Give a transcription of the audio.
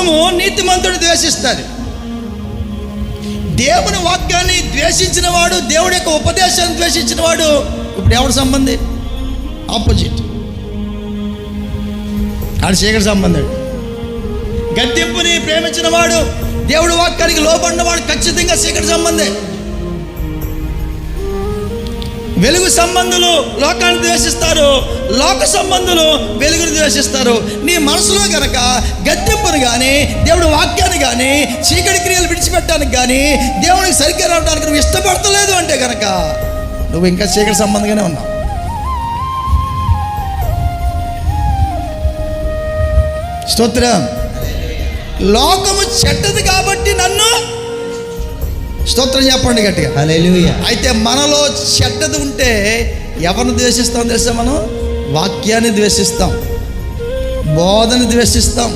లోకము నీతిమంతుడు ద్వేషిస్తుంది. దేవుని వాక్యాన్ని ద్వేషించిన వాడు, దేవుడి యొక్క ఉపదేశాన్ని ద్వేషించిన వాడు ఇప్పుడు ఎవరి సంబంధి? ఆపోజిట్. ఆడు చీకటి సంబంధం. గద్దెంపుని ప్రేమించిన వాడు, దేవుడి వాక్యానికి లోబడిన వాడు ఖచ్చితంగా చీకటి సంబంధే. వెలుగు సంబంధులు లోకాన్ని ద్వేషిస్తారు, లోక సంబంధులు వెలుగుని ద్వేషిస్తారు. నీ మనసులో గనక గద్దెంపును కానీ, దేవుడి వాక్యాన్ని కానీ, చీకటి క్రియలు విడిచిపెట్టడానికి కానీ, దేవునికి సరిగ్గా రావడానికి నువ్వు ఇష్టపడతలేదు అంటే కనుక నువ్వు ఇంకా చీకటి సంబంధంగానే ఉన్నావు. స్తోత్రం. లోకము చెడ్డది కాబట్టి నన్ను, స్తోత్రం చెప్పండి గట్టిగా, హల్లెలూయా. అయితే మనలో చెడ్డది ఉంటే ఎవరిని ద్వేషిస్తాం తెలుసా? మనం వాక్యాన్ని ద్వేషిస్తాం, బోధని ద్వేషిస్తాం,